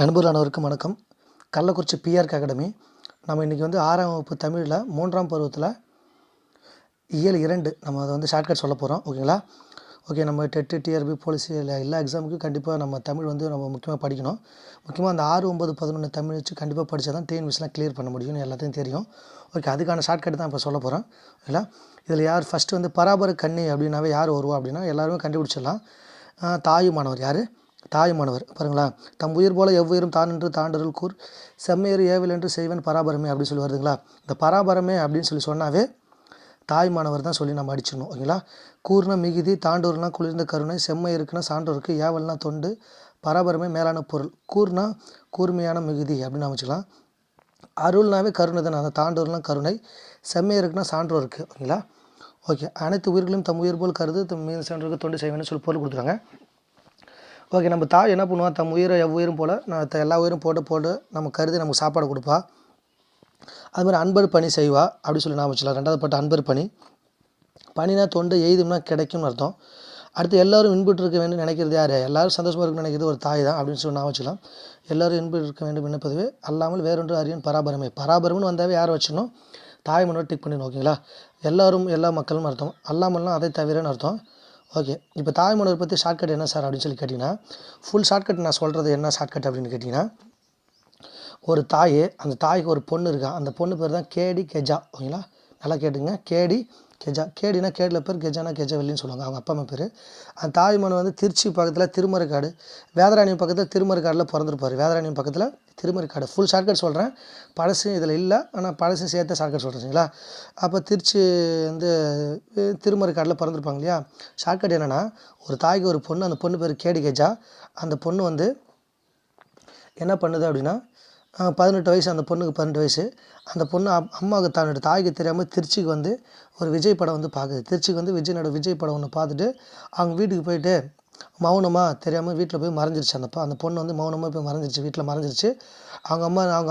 நண்பர்கள் அனைவருக்கும் வணக்கம். Kallakurichi BRK academy. நம்ம இன்றைக்கி வந்து 6ஆம் வகுப்பு தமிழில் 3ஆம் பருவத்தில் இயல் 2 நம்ம அதை வந்து ஷார்ட்கட் சொல்ல போகிறோம். ஓகேங்களா? ஓகே, நம்ம டெட்டு, டிஆர்பி, போலீஸ் எல்லா எக்ஸாமுக்கும் கண்டிப்பாக நம்ம தமிழ் வந்து நம்ம முக்கியமாக படிக்கணும். முக்கியமாக அந்த 6, 9, 11 தமிழ் வச்சு கண்டிப்பாக படித்தா தான் டிஎன்பிஎஸ்சிலாம் கிளியர் பண்ண முடியும்னு எல்லாத்தையும் தெரியும். ஓகே, அதுக்கான ஷார்ட்கட் தான் இப்போ சொல்ல போகிறோம். ஓகேங்களா? இதில் யார் ஃபஸ்ட்டு வந்து பராபர கண்ணி அப்படின்னாவே யார் வருவா அப்படின்னா எல்லாருமே கண்டுபிடிச்சிடலாம். தாயுமானவர் யார்? தாயுமானவர் பாருங்களா. தம் உயிர் போல எவ்வுயிரும் தான் என்று தாண்டருள் கூர் செம்மையர் ஏவில் என்று செய்வன் பராபரமே அப்படின்னு சொல்லி வருதுங்களா. இந்த பராபரமே அப்படின்னு சொல்லி சொன்னாவே தாய்மானவர் தான் சொல்லி நம்ம அடிச்சிடணும். ஓகேங்களா? கூர்னா மிகுதி, தாண்டூர்னா குளிர்ந்த கருணை, செம்மை இருக்குன்னா சான்றோருக்கு, ஏவல்னா தொண்டு, பராபரமே மேலான பொருள். கூர்னா கூர்மையான மிகுதி அப்படின்னு அமைச்சிக்கலாம். அருள்னாவே கருணை தானே, அந்த தாண்டூர்லாம் கருணை, செம்மை இருக்குன்னா சான்றோருக்கு. ஓகேங்களா? ஓகே, அனைத்து உயிர்களும் தம் உயிர் போல் கருது தம் மீது சான்றோருக்கு தொண்டு செய்வேன்னு சொல்லி பொருள் கொடுத்துருக்காங்க. ஓகே, நம்ம தாய் என்ன பண்ணுவான், தம் உயிரை எவ்வுயிரும் போல் நான் எல்லா உயிரும் போட்டு நம்ம கருதி நமக்கு சாப்பாடு கொடுப்பா. அது மாதிரி அன்பர் பணி செய்வா அப்படி சொல்லி நான் வச்சுக்கலாம். 2வது பாட்டு அன்பர் பணி. பணினா தொண்டு, எய்தும்னா கிடைக்கும்னு அர்த்தம். அடுத்து எல்லோரும் இன்புற்று இருக்க வேண்டும் நினைக்கிறது யார்? எல்லோரும் சந்தோஷமாக இருக்குன்னு நினைக்கிறது ஒரு தாய் தான் அப்படின்னு சொல்லி நான் வச்சுக்கலாம். எல்லோரும் இன்புற்று இருக்க வேண்டும் நினைப்பதுவே அல்லாமல் வேறொன்று அறியன் பராபரமே. பராபரம்னு வந்தாவே யார் வச்சிடணும்? தாய் மனோட டிக் பண்ணிடணும். ஓகேங்களா? எல்லோரும் எல்லா மக்களும் அர்த்தம், அல்லாமல்லாம் அதை தவிரன்னு அர்த்தம். ஓகே, இப்போ தாய்மொழியை பற்றி ஷார்ட்கட் என்ன சார் அப்படின்னு சொல்லி கேட்டிங்கன்னா, ஃபுல் ஷார்ட்கட் நான் சொல்கிறது என்ன ஷார்ட்கட் அப்படின்னு கேட்டிங்கன்னா, ஒரு தாய், அந்த தாய்க்கு ஒரு பொண்ணு இருக்கா. அந்த பொண்ணு பேர் தான் கேடி கெஜா. ஓகேங்களா? நல்லா கேட்டுங்க, கேடி கெஜா. கேடினா கேடில் பேர், கெஜானா கெஜவல்லின்னு சொல்லுவாங்க அவங்க அப்பா அம்மா பேர். அந்த தாய்மொழி வந்து திருச்சி பக்கத்தில் திருமறைக்காடு, வேதாரண்யம் பக்கத்தில் திருமறைக்காடில் பிறந்திருப்பார். வேதாரண்யம் பக்கத்தில் திருமறைக்காடு. ஃபுல் ஷார்ட்கட் சொல்கிறேன், பழசு இதில் இல்லை, ஆனால் பழசு சேர்த்து ஷார்ட்கட் சொல்கிறேன். சரிங்களா? அப்போ திருச்சி வந்து திருமறைக்காடில் பிறந்திருப்பாங்க இல்லையா. ஷார்ட்கட் என்னென்னா, ஒரு தாய்க்கு ஒரு பொண்ணு, அந்த பொண்ணு பேர் கேடி கெஜா. அந்த பொண்ணு வந்து என்ன பண்ணுது அப்படின்னா, 18 வயசு, அந்த பொண்ணுக்கு 18 வயசு. அந்த பொண்ணு அம்மாவுக்கு தன்னோட தாய்க்கு தெரியாமல் திருச்சிக்கு வந்து ஒரு விஜய் படம் வந்து பார்க்குது. திருச்சிக்கு வந்து விஜய் படம் ஒன்று பார்த்துட்டு அவங்க வீட்டுக்கு போயிட்டு மௌனமாக தெரியாமல் வீட்டில் போய் மறைஞ்சிருச்சு. அந்த பொண்ணு வந்து மௌனமாக போய் மறைஞ்சிருச்சு, வீட்டில் மறைஞ்சிருச்சு. அவங்க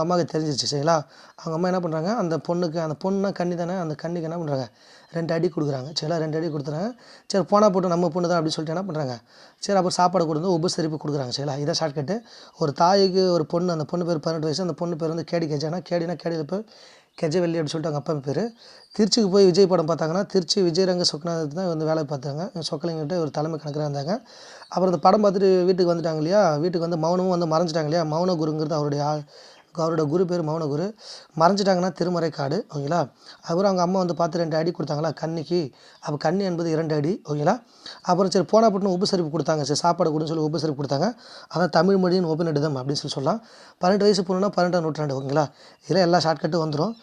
அம்மாவுக்கு தெரிஞ்சிருச்சு. சரிங்களா? அவங்க அம்மா என்ன பண்ணுறாங்க, அந்த பொண்ணுனா கன்னி தானே, அந்த கன்னிக்கு என்ன பண்ணுறாங்க, 2 அடி கொடுக்குறாங்க. சரிங்களா? 2 அடி கொடுத்துறாங்க. சரி போனால் போட்டு நம்ம பொண்ணு தான் அப்படின்னு சொல்லிட்டு என்ன பண்ணுறாங்க, சரி அப்புறம் சாப்பாடு கொடுத்து உபசரிப்பு கொடுக்குறாங்க. சரிங்களா? இதான் ஷார்ட்கட்டு. ஒரு தாய்க்கு ஒரு பொண்ணு, அந்த பொண்ணு பேர் 18 வயசு, அந்த பொண்ணு பேர் வந்து கேடி கெஜானா, கேடியில் போய் கெஜவெள்ளி அப்படின்னு சொல்லிட்டு அவங்க அப்பா பேர். திருச்சிக்கு போய் விஜய் படம் பார்த்தாங்கன்னா, திருச்சி விஜயரங்க சொக்கநாதர் தான் வந்து வேலை பார்த்தாங்க. சொக்கலிங்கிட்ட ஒரு தலைமை கணக்கராக இருந்தாங்க. அப்புறம் இந்த படம் பார்த்துட்டு வீட்டுக்கு வந்துட்டாங்க இல்லையா. வீட்டுக்கு வந்து மௌனமும் வந்து மறைஞ்சிட்டாங்க இல்லையா. மௌன குருங்கிறது அவரோட குரு பேர் மௌன குரு. மறைஞ்சிட்டாங்கன்னா திருமறைக்காடு. ஓகேங்களா? அப்புறம் அவங்க அம்மா வந்து பார்த்து 2 அடி கொடுத்தாங்களா கன்னிக்கு. அப்போ கன்னி என்பது 2 அடி. ஓகேங்களா? அப்புறம் சரி போனால் போட்டுன்னு உபசரிப்பு கொடுத்தாங்க. சரி சாப்பாடு கொடுன்னு சொல்லி உபசரிப்பு கொடுத்தாங்க. அதான் தமிழ் மொழியின் உபநிடதம் அப்படின்னு சொல்லலாம். 18 வயசு பொண்ணுன்னா 18ஆம் நூற்றாண்டு. ஓகேங்களா? இதில் எல்லா ஷார்ட்கட்டும் வந்துடும்.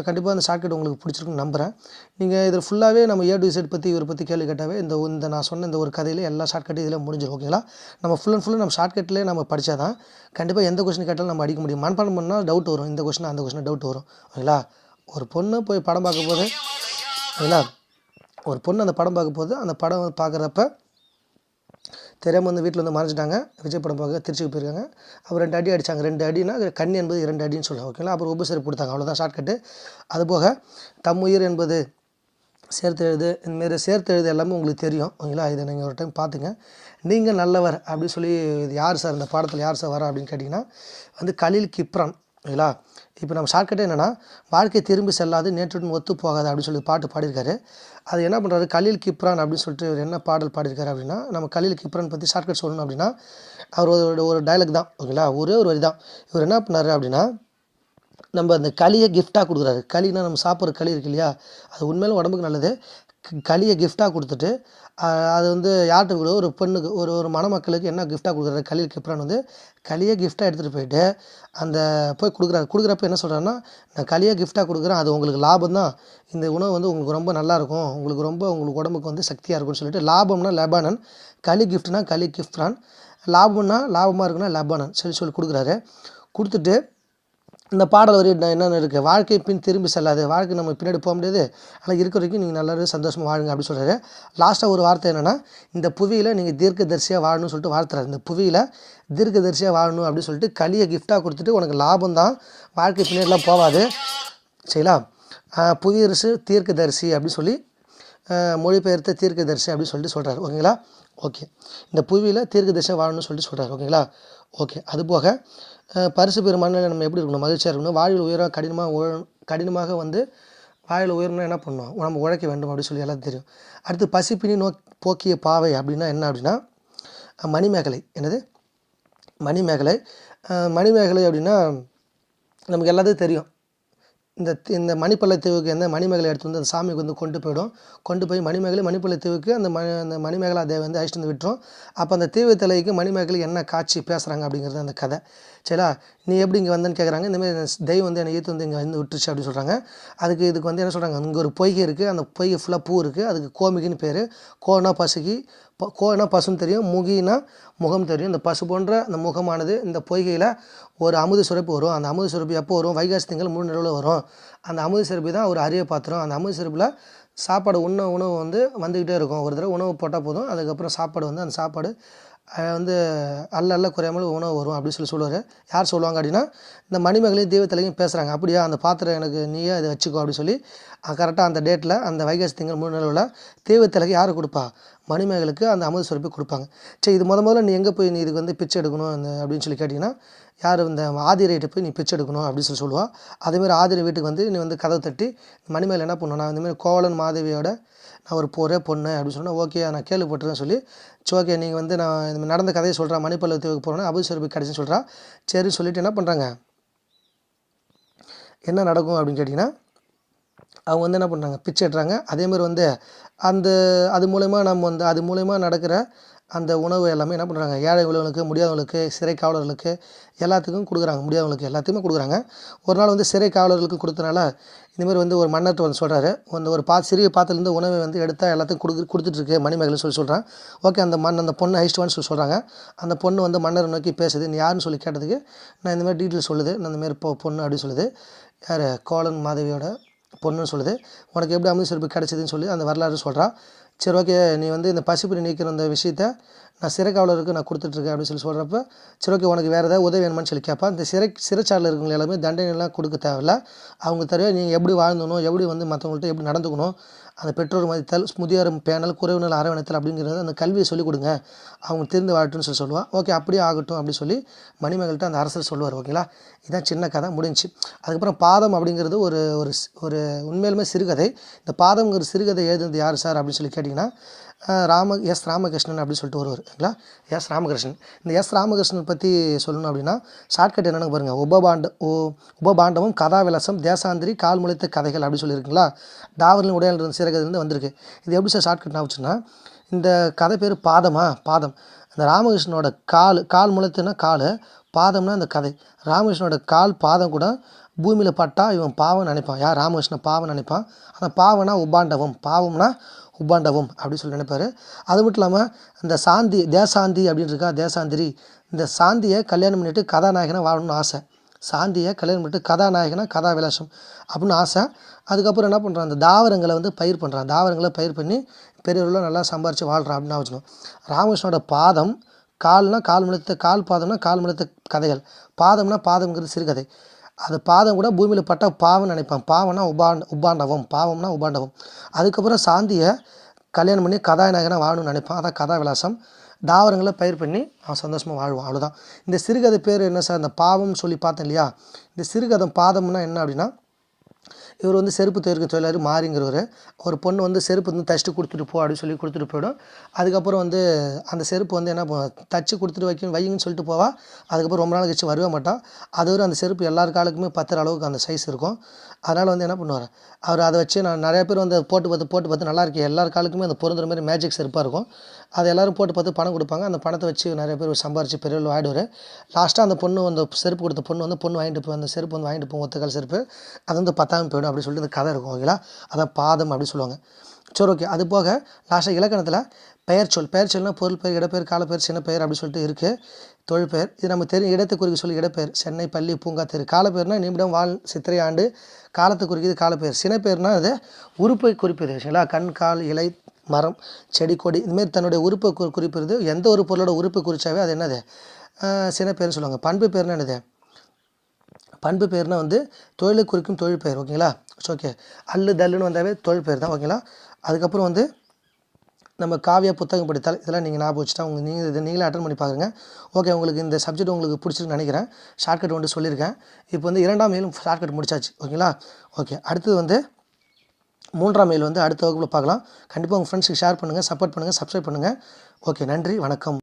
கண்டிப்பாக அந்த ஷார்ட்கட் உங்களுக்கு பிடிச்சிருக்குன்னு நம்புகிறேன். நீங்கள் இதில் ஃபுல்லாகவே நம்ம ஏ டு இசட் பற்றி இவரை பற்றி கேள்வி கேட்டாவே இந்த நான் சொன்ன இந்த ஒரு கதையிலே எல்லா ஷார்ட்கட்டும் இதில் முடிஞ்சிடும். ஓகேங்களா? நம்ம ஃபுல் அண்ட் ஃபுல்லாக நம்ம ஷார்ட்கட்லேயே நம்ம படித்தா தான் கண்டிப்பாக எந்த கொஸ்டின் கேட்டாலும் நம்ம அடிக்க முடியும். மனப்பாடம் பண்ணால் டவுட் வரும், இந்த கொஸ்டின் அந்த கொஸ்டின் டவுட் வரும். ஓகேங்களா? ஒரு பொண்ணு போய் படம் பார்க்க போது, ஓகேங்களா, ஒரு பொண்ணு அந்த படம் பார்க்க போது, அந்த படம் பார்க்குறப்ப தெரியாமல் வந்து வீட்டில் வந்து மறைஞ்சிட்டாங்க. விஜய் படம் பார்க்க திருச்சிக்கு போயிருக்காங்க. அப்புறம் 2 அடி அடித்தாங்க. 2 அடினா கன்னி என்பது 2 அடின்னு சொல்லுவாங்க. ஓகேங்களா? அப்புறம் உபசரிப்பு கொடுத்தாங்க. அவ்வளோதான் ஷார்ட்கட்டு. அதுபோக தம் உயிர் என்பது சேர்த்து எழுது, இந்தமாரி சேர்த்து எழுது எல்லாமே உங்களுக்கு தெரியும். ஓகேங்களா? இதை நீங்கள் ஒரு டைம் பார்த்துங்க. நீங்கள் நல்லவர் அப்படின்னு சொல்லி இது யார் சார் இந்த பாடத்தில் யார் சார் வரா அப்படின்னு கேட்டிங்கன்னா வந்து கலீல் கிப்ரான். ஓகேங்களா? இப்போ நம்ம ஷார்ட்கட்டே என்னென்னா, வாழ்க்கை திரும்பி செல்லாது நேற்றுடன் ஒத்து போகாது அப்படின்னு சொல்லி பாட்டு பாடியிருக்காரு. அது என்ன பண்ணுறாரு, கலீல் கிப்ரான் அப்படின்னு சொல்லிட்டு என்ன பாடல் பாடியிருக்காரு அப்படின்னா, நம்ம கலீல் கிப்ரான் பற்றி ஷார்ட்கட் சொல்லணும் அப்படின்னா அவர் ஒரு டைலாக் தான். ஓகேங்களா? ஒரே ஒரு வரி தான். இவர் என்ன பண்ணார் அப்படின்னா, நம்ம அந்த களியை கிஃப்டாக கொடுக்குறாரு. களினா நம்ம சாப்பிட்ற களி இருக்கு இல்லையா, அது உண்மையிலும் உடம்புக்கு நல்லது. களியை கிஃப்டாக கொடுத்துட்டு அது வந்து யார்கிட்ட கூட ஒரு பெண்ணுக்கு ஒரு மணமக்களுக்கு என்ன கிஃப்டாக கொடுக்குறாரு கலீல் கிப்ரான் வந்து களியை கிஃப்டாக எடுத்துகிட்டு போயிட்டு அந்த போய் கொடுக்குறப்ப என்ன சொல்கிறாருன்னா, நான் களியை கிஃப்டாக கொடுக்குறேன், அது உங்களுக்கு லாபம் தான். இந்த உணவு வந்து உங்களுக்கு ரொம்ப நல்லாயிருக்கும், உங்களுக்கு உடம்புக்கு வந்து சக்தியாக இருக்கும்னு சொல்லிட்டு லாபம்னா லெபானன், களி கிஃப்ட்னா களி கிஃப்ட்ரான், லாபம்னா லாபமாக இருக்குன்னா லெபானன் சொல்லி கொடுக்குறாரு. கொடுத்துட்டு இந்த பாடல் வரி என்னென்ன இருக்குது, வாழ்க்கை பின் திரும்பி செல்லாது, வாழ்க்கை நம்ம பின்னாடி போக முடியாது, ஆனால் இருக்கிற வரைக்கும் நீங்கள் நல்லாவே சந்தோஷமாக வாழுங்க அப்படின்னு சொல்கிறாரு. லாஸ்ட்டாக ஒரு வார்த்தை என்னென்னா, இந்த புவியில் நீங்கள் தீர்க்கதரிசியாக வாழணும்னு சொல்லிட்டு வாழ்த்துறாரு. இந்த புவியில் தீர்க்கதரிசியாக வாழணும் அப்படின்னு சொல்லிட்டு களியை கிஃப்டாக கொடுத்துட்டு உனக்கு லாபம் தான், வாழ்க்கை பின்னாடிலாம் போகாது. சரிங்களா? புவியரசு தீர்க்கதரிசி அப்படின்னு சொல்லி மொழிபெயர்த்த தீர்க்கதரிசி அப்படின்னு சொல்லிட்டு சொல்கிறாரு. ஓகேங்களா? ஓகே. இந்த புவியில் தீர்க்க தரிசனம் வாழணும்னு சொல்லிட்டு சொல்கிறார். ஓகேங்களா? ஓகே. அதுபோக பரிசு பெறும் மனநிலை நம்ம எப்படி இருக்கணும்? மகிழ்ச்சியாக இருக்கணும். வாழ்வில் உயர கடினமாக வந்து வாழ்வில் உயரணும்னா என்ன பண்ணணும்? நம்ம உழைக்க வேண்டும் அப்படின்னு சொல்லி எல்லாம் தெரியும். அடுத்து பசிப்பினி போக்கிய பாவை அப்படின்னா என்ன அப்படின்னா மணிமேகலை. என்னது? மணிமேகலை. மணிமேகலை அப்படின்னா நமக்கு எல்லாத்துக்கும் தெரியும். இந்த மணிப்பள்ளத்தீவுக்கு எந்த மணிமேகலை எடுத்து வந்து அந்த சாமிக்கு வந்து கொண்டு போய் மணிப்பள்ளத்தீவுக்கு அந்த மணிமேகலா தேவை வந்து அழைச்சிட்டு வந்து விட்டுரும். அப்போ அந்த தீவு தலைக்கு மணிமேகலை என்ன காட்சி பேசுகிறாங்க அப்படிங்கிறது அந்த கதை. சரிங்களா? நீ எப்படி இங்கே வந்தேன்னு கேட்குறாங்க. இந்தமாதிரி தெய்வம் வந்து என்னை ஈர்த்து வந்து இங்கே வந்து விட்டுருச்சு அப்படின்னு சொல்கிறாங்க. இதுக்கு வந்து என்ன சொல்கிறாங்க, இங்கே ஒரு பொய்கை இருக்குது. அந்த பொய்கை ஃபுல்லாக பூ இருக்குது. அதுக்கு கோமிகின்னு பேர். கோனா பசுன்னு தெரியும். முகினா முகம் தெரியும். இந்த பசு போன்ற அந்த முகமானது இந்த பொய்கையில் ஒரு அமுத சுரப்பி வரும். அந்த அமுத சுரப்பி எப்போ வரும்? வைகாசி திங்கள் முழு நிலவில் வரும். அந்த அமுத சுரப்பி தான் ஒரு அரிய பாத்திரம். அந்த அமுத சுரப்பில் சாப்பாடு உணவு வந்து வந்துக்கிட்டே இருக்கும். ஒரு தடவை உணவு போட்டால் போதும். அதுக்கப்புறம் சாப்பாடு வந்து அந்த சாப்பாடு வந்து அல்ல குறையாமல் உணவு வரும் அப்படின்னு சொல்லுவார். யார் சொல்லுவாங்க அப்படின்னா இந்த மணிமேகலையும் தெய்வத்தலையும் பேசுகிறாங்க. அப்படியா, அந்த பாத்திரம் எனக்கு நீயே இதை வச்சுக்கோ அப்படின்னு சொல்லி கரெக்டாக அந்த டேட்டில் அந்த வைகாசி திங்கள் முழு நிலவில் தெய்வத்தலைக்கு யார் கொடுப்பா? மணிமேகலுக்கு அந்த அமுத சுரப்பி கொடுப்பாங்க. சரி, இது முதல்ல நீ எங்கே போய் நீ இதுக்கு வந்து பிச்சை எடுக்கணும் அப்படின்னு சொல்லி கேட்டிங்கன்னா யார்? இந்த ஆதிரைகிட்ட போய் நீ பிச்சை எடுக்கணும் அப்படின்னு சொல்லுவாள். அதேமாதிரி ஆதிரை வீட்டுக்கு வந்து நீ வந்து கதவை தட்டி மணிமேகலை என்ன பண்ணுவோம், நான் இந்தமாதிரி கோவலன் மாதவியோட நான் ஒரு ஒரே பொண்ணு அப்படின்னு சொன்னால் ஓகே நான் கேள்விப்பட்டிருக்கேன்னு சொல்லி ஓகே நீங்கள் வந்து நான் இந்த நடந்த கதையை சொல்கிறேன், மணிப்பள்ளத்தீவுக்கு போகிறேன்னா அமுத சுரப்பி கிடச்சின்னு சொல்கிறா. சரின்னு சொல்லிவிட்டு என்ன பண்ணுறாங்க, என்ன நடக்கும் அப்படின்னு கேட்டிங்கன்னா அவங்க வந்து என்ன பண்ணுறாங்க, பிச்சை எடுறாங்க. அதேமாதிரி வந்து அது மூலயமா நடக்கிற அந்த உணவு எல்லாமே என்ன பண்ணுறாங்க, ஏழை உள்ளவங்களுக்கு, முடியாதவங்களுக்கு, சிறை காவலர்களுக்கு எல்லாத்துக்கும் கொடுக்குறாங்க. முடியாதவங்களுக்கு எல்லாத்தையுமே கொடுக்குறாங்க. ஒரு நாள் வந்து சிறை காவலர்களுக்கு கொடுத்தனால இந்தமாதிரி வந்து ஒரு மன்னர்கிட்ட வந்து சொல்கிறாரு, ஒரு சிறிய பாத்திரத்துலேருந்து உணவை வந்து எடுத்தால் எல்லாத்துக்கும் கொடுத்துட்ருக்கு மணிமேகலை சொல்கிறான். ஓகே, அந்த பொண்ணு அழிச்சிட்டுவான்னு சொல்கிறாங்க. அந்த பொண்ணு வந்து மன்னரை நோக்கி பேசுது. நீ யாருன்னு சொல்லி கேட்டதுக்கு நான் இந்தமாதிரி டீட்டெயில் சொல்லுது, நான் இந்தமாதிரி பொண்ணு அப்படின்னு சொல்லுது. யார்? கோவலன் மாதவியோட பொண்ணுன்னு சொல்லுது. உனக்கு எப்படி அமுத சுரப்பி கிடச்சிதுன்னு சொல்லி அந்த வரலாறு சொல்கிறா. சரி ஓகே, நீ வந்து இந்த பசிப்பினி நீக்கிற அந்த விஷயத்த நான் சிறை காவலருக்கு நான் கொடுத்துட்ருக்கேன் அப்படின்னு சொல்கிறப்ப சரி ஓகே உனக்கு வேறு ஏதாவது உதவி வேணுமான்னு சொல்லி கேட்பா. இந்த சிறைச்சாலையில் இருக்கவங்க எல்லாமே தண்டனைலாம் கொடுக்க தேவையில்ல. அவங்க தவிர நீங்கள் எப்படி வாழ்ந்தணும், எப்படி வந்து மற்றவங்கள்ட்ட எப்படி நடந்துக்கணும், அந்த பெற்றோர் மதித்தல், முதியோர் பேணல், குறைவினர் அரவணைத்தல் அப்படிங்கிறது அந்த கல்வியை சொல்லிக் கொடுங்க, அவங்க தெரிந்து வாழட்டும்னு சொல்லுவாள். ஓகே அப்படியே ஆகட்டும் அப்படின்னு சொல்லி மணிமேகல்கிட்ட அந்த அரசர் சொல்லுவார். ஓகேங்களா? இதுதான் சின்ன கதை முடிஞ்சு. அதுக்கப்புறம் பாதம் அப்படிங்கிறது ஒரு உண்மையிலுமே சிறுகதை. இந்த பாதம்ங்கிற சிறுகதை எழுதுனது யார் சார் அப்படின்னு சொல்லி கேட்டிங்கன்னா எஸ் ராமகிருஷ்ணன் அப்படின்னு சொல்லிட்டு ஒருவர். ஓகேங்களா? எஸ் ராமகிருஷ்ணன். இந்த எஸ் ராமகிருஷ்ணன் பற்றி சொல்லணும் அப்படின்னா ஷார்ட்கட் என்னென்னு பாருங்கள். உபபாண்டமும் கதாவிலாசம் தேசாந்திரி கால் முளைத்த கதைகள் அப்படின்னு சொல்லியிருக்குங்களா. டாவரின் உடையாளர் சிறகதிலிருந்து வந்திருக்கு. இது எப்படி சார் ஷார்ட்கட் ஆச்சுன்னா இந்த கதை பேர் பாதம். இந்த ராமகிருஷ்ணனோட கால் முளைத்துனா பாதம்னா அந்த கதை. ராமகிருஷ்ணனோட பாதம் கூட பூமியில் பட்டா இவன் பாவம் நினைப்பான். யார்? ராமகிருஷ்ணன் பாவம் நினைப்பான். ஆனால் பாவம்னா பாவம்னா உபாண்டவம் அப்படின்னு சொல்லி நினைப்பார். அது மட்டும் இல்லாமல் இந்த தேசாந்தி அப்படின்னு இருக்கா, தேசாந்திரி, இந்த சாந்தியை கல்யாணம் பண்ணிட்டு கதாநாயகனாக வாழணும்னு ஆசை. சாந்தியை கல்யாணம் பண்ணிட்டு கதாநாயகனா கதாவிலாசம் அப்படின்னு ஆசை. அதுக்கப்புறம் என்ன பண்ணுறான், அந்த தாவரங்களை வந்து பயிர் பண்ணுறான். தாவரங்களை பயிர் பண்ணி பெரியவர்களும் நல்லா சம்பாரித்து வாழ்கிறான் அப்படின்னு வச்சுக்கணும். ராமகிருஷ்ணனோட பாதம் பாதம்னா கால் முளைத்த கதைகள். பாதம்ங்கிறது சிறுகதை. அது பாதம் கூட பூமியில் பட்டா பாவம் நினைப்பான். பாவம்னா உபாண்டவம். அதுக்கப்புறம் சாந்தியை கல்யாணம் பண்ணி கதாநாயகனாக வாழணும்னு நினைப்பான். அதான் கதாவிலாசம். தாவரங்களை பயிர் பண்ணி அவன் சந்தோஷமாக வாழ்வான். அவ்வளோதான். இந்த சிறுகதை பேர் என்ன சார்? இந்த பாவம்னு சொல்லி பார்த்தேன் இல்லையா. இந்த சிறுகதை பாதம்னா என்ன அப்படின்னா இவர் வந்து செருப்பு தயாரிக்க தொழிலாளி மாறிங்கிறவர். ஒரு பொண்ணு வந்து செருப்பு வந்து தச்சுட்டு கொடுத்துட்டு போ அப்படின்னு சொல்லி கொடுத்துட்டு போயிடும். அதுக்கப்புறம் வந்து அந்த செருப்பு வந்து என்ன தச்சு கொடுத்துட்டு வைங்கன்னு சொல்லிட்டு போவாள். அதுக்கப்புறம் ரொம்ப நாள் கழிச்சு வரவே மாட்டான். அதுவரை அந்த செருப்பு எல்லார் காலுக்குமே பத்துற அளவுக்கு அந்த சைஸ் இருக்கும். அதனால் வந்து என்ன பண்ணுவார், அவர் அதை வச்சு நான் நிறைய பேர் வந்து போட்டு பார்த்து நல்லா இருக்கு, எல்லார் காலுக்குமே அந்த பொருந்துற மாதிரி மேஜிக் செருப்பாக இருக்கும். அதை எல்லோரும் போட்டு பார்த்து பணம் கொடுப்பாங்க. அந்த பணத்தை வச்சு நிறைய பேர் சம்பாரித்து பெரிய ஆகிடுவார். லாஸ்ட்டாக அந்த செருப்பு கொடுத்த பொண்ணு வாங்கிட்டு போய் அந்த செருப்பு வந்து வாங்கிட்டு போகும், ஒத்தக்கால் செருப்பு. அது வந்து பத்தாமல் போயிடும் அப்படின்னு சொல்லிட்டு இந்த கதை இருக்கும். ஓகேங்களா? அதான் பாதம் அப்படின்னு சொல்லுவாங்க. சரி ஓகே. அது போக லாஸ்ட்டாக இலக்கணத்தில் பெயர்ச்சொல்னா பொருள் பெயர், இடப்பெயர், காலப்பெயர், சின்னப்பெயர் அப்படின்னு சொல்லிட்டு இருக்குது. தொழிற்பெயர் இது நம்ம தெரியும். இடத்தை குறிக்க சொல்லி இடப்பெயர். சென்னை, பள்ளி, பூங்கா, தெரு. காலப்பெயர்னா நிமிடம், வாழ், சித்திரை, ஆண்டு. காலத்தை குறிக்கிறது காலப்பெயர். சினைப்பெயர்னா அது உறுப்பை குறிப்பது. சரிங்களா? கண், கால், இலை, மரம், செடி, கொடி இதுமாரி தன்னுடைய உறுப்பை குறிப்பிடுறது. எந்த ஒரு பொருளோட உறுப்பை குறித்தாவே அது என்னது சினைப்பெயர்னு சொல்லுவாங்க. பண்பு பெயர்னா என்னது? பண்பு பெயர்னா வந்து தொழிலை குறிக்கும் தொழில் பெயர். ஓகேங்களா? ஓகே. அல்லு தல்லுன்னு வந்தாவே தொழில் பெயர் தான். ஓகேங்களா? அதுக்கப்புறம் வந்து நம்ம காவியா புத்தகம் படித்தால் இதெல்லாம் நீங்கள் ஞாபகம் வச்சுட்டா நீங்களே அட்டன் பண்ணி பாருங்க. ஓகே, உங்களுக்கு இந்த சப்ஜெக்ட் உங்களுக்கு பிடிச்சிருக்குன்னு நினைக்கிறேன். ஷார்ட்கட் வந்து சொல்லியிருக்கேன். இப்போ வந்து 2ஆம் மெயிலும் ஷார்ட்கட் முடிச்சாச்சு. ஓகேங்களா? ஓகே, அடுத்தது வந்து 3ஆம் மெயில் வந்து அடுத்த வகுப்பில் பார்க்கலாம். கண்டிப்பாக உங்கள் ஃப்ரெண்ட்ஸுக்கு ஷேர் பண்ணுங்கள், சப்போர்ட் பண்ணுங்கள், சப்ஸ்கிரைப் பண்ணுங்கள். ஓகே, நன்றி, வணக்கம்.